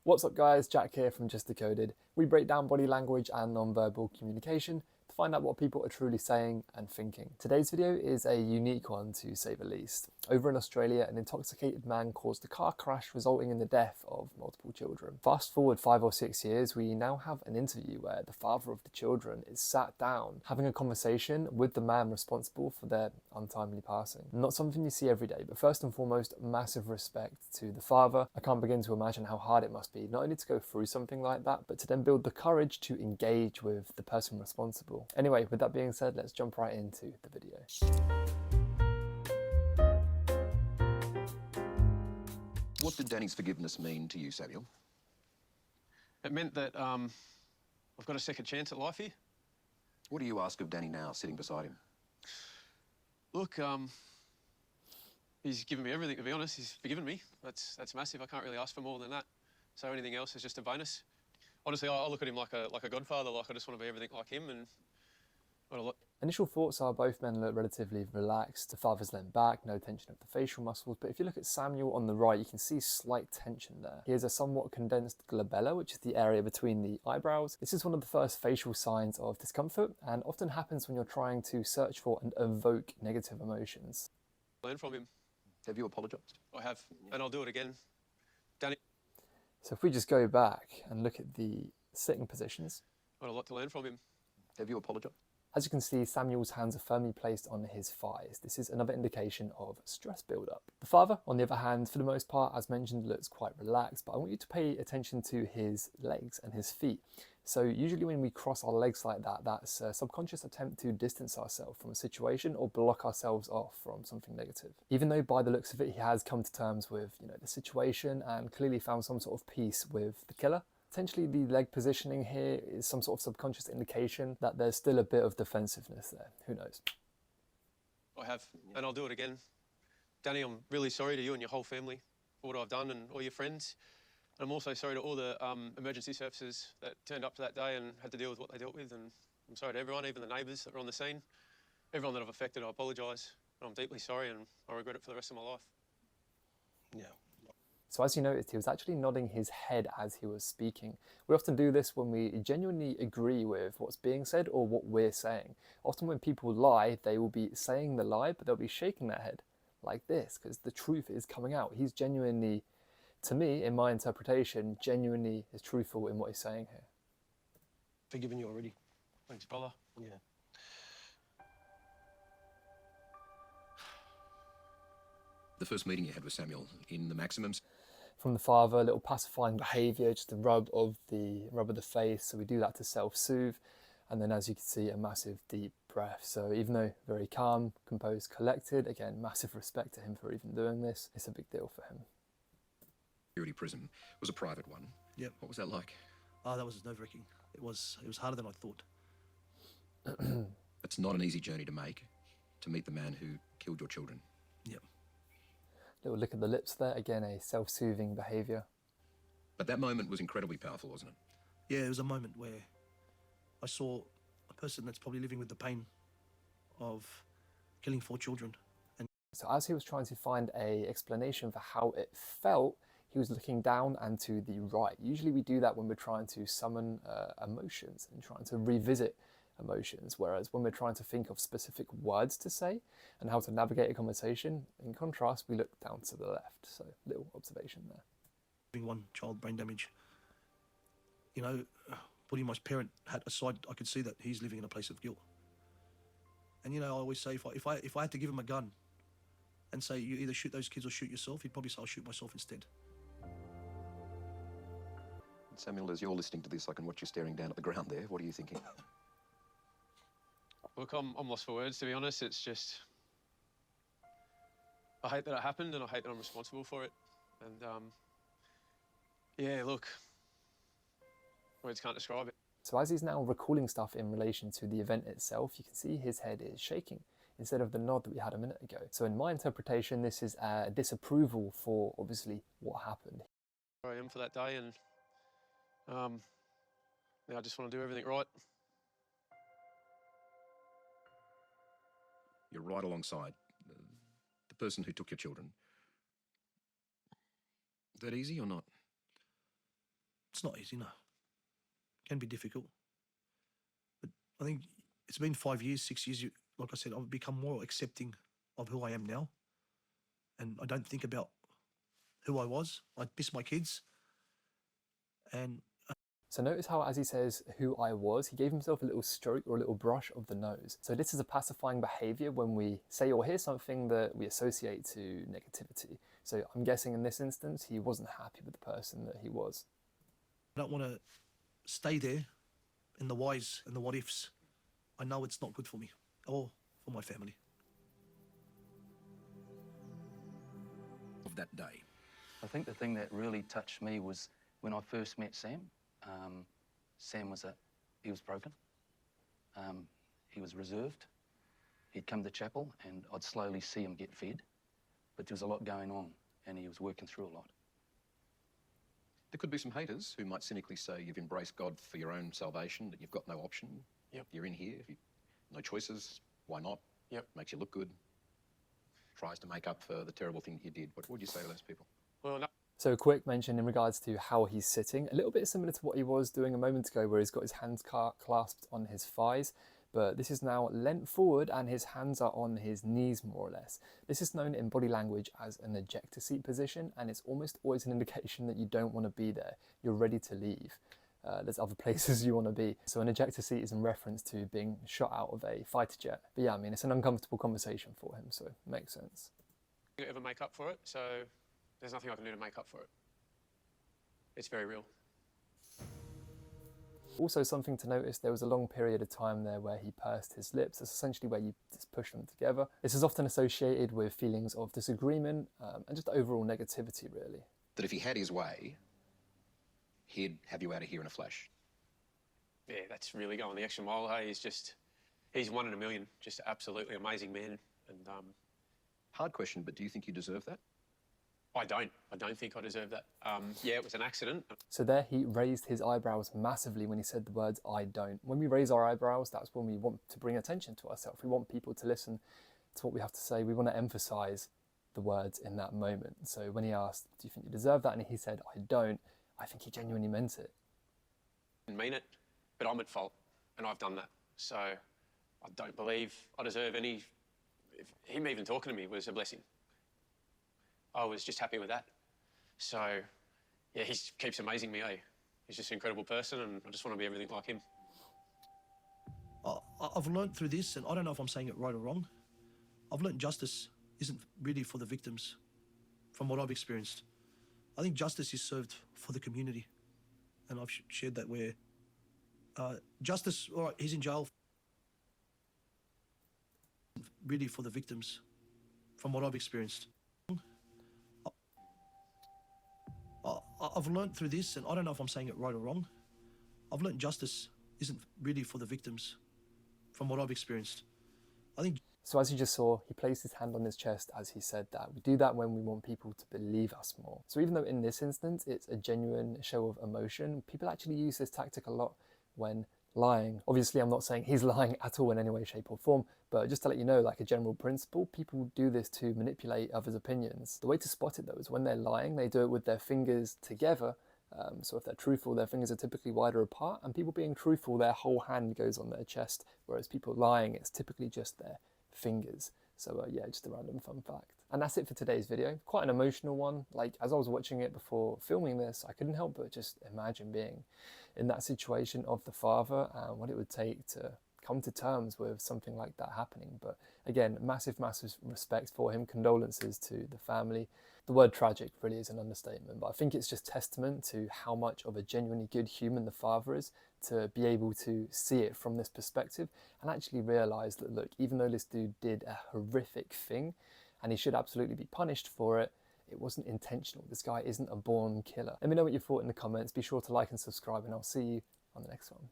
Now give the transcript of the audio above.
What's up guys, Jack here from Just Decoded. We break down body language and non-verbal communication to find out what people are truly saying and thinking. Today's video is a unique one to say the least. Over in Australia, an intoxicated man caused a car crash resulting in the death of multiple children. Fast forward 5 or 6 years, we now have an interview where the father of the children is sat down having a conversation with the man responsible for their untimely passing. Not something you see every day, but first and foremost, massive respect to the father. I can't begin to imagine how hard it must be not only to go through something like that, but to then build the courage to engage with the person responsible. Anyway, with that being said, let's jump right into the video. What did Danny's forgiveness mean to you, Samuel? It meant that I've got a second chance at life here. What do you ask of Danny now, sitting beside him? Look, he's given me everything, to be honest. He's forgiven me. That's massive. I can't really ask for more than that. So anything else is just a bonus. Honestly, I look at him like a godfather. Like I just want to be everything like him, and Initial thoughts are both men look relatively relaxed. The father's leant back, no tension of the facial muscles, but if you look at Samuel on the right, you can see slight tension there. He has a somewhat condensed glabella, which is the area between the eyebrows. This is one of the first facial signs of discomfort and often happens when you're trying to search for and evoke negative emotions. learn from him. Have you apologised? I have, and I'll do it again. Danny, So if we just go back and look at the sitting positions, I've got a lot to learn from him. Have you apologised? as you can see, Samuel's hands are firmly placed on his thighs. This is another indication of stress buildup. The father, on the other hand, for the most part, as mentioned, looks quite relaxed, but I want you to pay attention to his legs and his feet. So usually when we cross our legs like that, that's a subconscious attempt to distance ourselves from a situation or block ourselves off from something negative. Even though by the looks of it, he has come to terms with, the situation and clearly found some sort of peace with the killer. Potentially the leg positioning here is some sort of subconscious indication that there's still a bit of defensiveness there. Who knows? I have, and I'll do it again. Danny, I'm really sorry to you and your whole family for what I've done and all your friends. And I'm also sorry to all the emergency services that turned up to that day and had to deal with what they dealt with. And I'm sorry to everyone, even the neighbours that were on the scene. Everyone that I've affected, I apologise. I'm deeply sorry and I regret it for the rest of my life. Yeah. So as you noticed, he was actually nodding his head as he was speaking. We often do this when we genuinely agree with what's being said or what we're saying. Often when people lie, they will be saying the lie, but they'll be shaking their head like this because the truth is coming out. He's genuinely, to me, in my interpretation, genuinely is truthful in what he's saying here. Forgiven you already. Thanks, brother. Yeah. The first meeting you had with Samuel in the Maximums? From the father, a little pacifying behaviour, just a rub of the face. So we do that to self-soothe. And then as you can see, a massive deep breath. So even though very calm, composed, collected, again, massive respect to him for even doing this. It's a big deal for him. Security prison was a private one. Yep. What was that like? Oh, that was nerve-wracking. It was harder than I thought. It's not an easy journey to make, to meet the man who killed your children. Yep. Little lick of the lips there, again, a self-soothing behaviour. But that moment was incredibly powerful, wasn't it? Yeah, it was a moment where I saw a person that's probably living with the pain of killing 4 children. And so as he was trying to find an explanation for how it felt, he was looking down and to the right. Usually we do that when we're trying to summon emotions and trying to revisit emotions, whereas when we're trying to think of specific words to say and how to navigate a conversation, in contrast, we look down to the left. So little observation there. having 1 child brain damage, putting my parent hat aside, I could see that he's living in a place of guilt. And I always say if I had to give him a gun and say you either shoot those kids or shoot yourself, he'd probably say I'll shoot myself instead. Samuel, as you're listening to this, I can watch you staring down at the ground there. What are you thinking? Look, I'm lost for words, to be honest. It's just, I hate that it happened and I hate that I'm responsible for it. And yeah, look, words can't describe it. So as he's now recalling stuff in relation to the event itself, you can see his head is shaking instead of the nod that we had a minute ago. So in my interpretation, this is a disapproval for obviously what happened. Where I am for that day, and I just want to do everything right. You're right alongside the person who took your children. Is that easy or not? It's not easy, no. It can be difficult. But I think it's been 5 years, 6 years. Like I said, I've become more accepting of who I am now. And I don't think about who I was. I miss my kids. And So notice how, as he says who I was, he gave himself a little stroke or a little brush of the nose. So this is a pacifying behaviour when we say or hear something that we associate to negativity. So I'm guessing in this instance, he wasn't happy with the person that he was. I don't want to stay there in the whys and the what ifs. I know it's not good for me or for my family. Of that day. I think the thing that really touched me was when I first met Sam. Sam was he was broken. He was reserved. He'd come to chapel and I'd slowly see him get fed, but there was a lot going on and he was working through a lot. There could be some haters who might cynically say you've embraced God for your own salvation, that you've got no option. Yep. You're in here, no choices, why not? Yep. Makes you look good. Tries to make up for the terrible thing that you did. What would you say to those people? Well, no. So a quick mention in regards to how he's sitting, a little bit similar to what he was doing a moment ago where he's got his hands clasped on his thighs, but this is now leant forward and his hands are on his knees more or less. This is known in body language as an ejector seat position, and it's almost always an indication that you don't want to be there. You're ready to leave. There's other places you want to be. So an ejector seat is in reference to being shot out of a fighter jet. But yeah, I mean, it's an uncomfortable conversation for him, so it makes sense. I ever make up for it, so there's nothing I can do to make up for it. It's very real. Also, something to notice, there was a long period of time there where he pursed his lips. That's essentially where you just push them together. This is often associated with feelings of disagreement and just overall negativity, really. That if he had his way, he'd have you out of here in a flash. Yeah, that's really going the extra mile. Hey, he's 1 in a million. Just absolutely amazing man. And Hard question, but do you think you deserve that? I don't think I deserve that. Yeah, it was an accident. So there he raised his eyebrows massively when he said the words, I don't. When we raise our eyebrows, that's when we want to bring attention to ourselves. We want people to listen to what we have to say. We want to emphasize the words in that moment. So when he asked, do you think you deserve that? And he said, I don't, I think he genuinely meant it. I mean it, but I'm at fault, and I've done that. So I don't believe I deserve any. Him even talking to me was a blessing. I was just happy with that. So, yeah, he keeps amazing me, eh? He's just an incredible person, and I just want to be everything like him. I've learned through this, and I don't know if I'm saying it right or wrong, I've learned justice isn't really for the victims, from what I've experienced. I think justice is served for the community, and I've shared that where justice, all right, he's in jail, really for the victims, from what I've experienced. I've learned through this, and I don't know if I'm saying it right or wrong, I've learned justice isn't really for the victims, from what I've experienced. I think. So as you just saw, he placed his hand on his chest as he said that. We do that when we want people to believe us more. So even though in this instance it's a genuine show of emotion, people actually use this tactic a lot when lying. Obviously, I'm not saying he's lying at all in any way, shape or form, but just to let you know, like a general principle, people do this to manipulate others' opinions. The way to spot it though is when they're lying, they do it with their fingers together. So if they're truthful, their fingers are typically wider apart, and people being truthful, their whole hand goes on their chest, whereas people lying, it's typically just their fingers. So yeah, just a random fun fact. And that's it for today's video. Quite an emotional one. Like, as I was watching it before filming this, I couldn't help but just imagine being in that situation of the father and what it would take to come to terms with something like that happening. But again, massive respect for him, condolences to the family. The word tragic really is an understatement, but I think it's just testament to how much of a genuinely good human the father is, to be able to see it from this perspective and actually realise that, look, even though this dude did a horrific thing and he should absolutely be punished for it, it wasn't intentional. This guy isn't a born killer. Let me know what you thought in the comments. Be sure to like and subscribe, and I'll see you on the next one.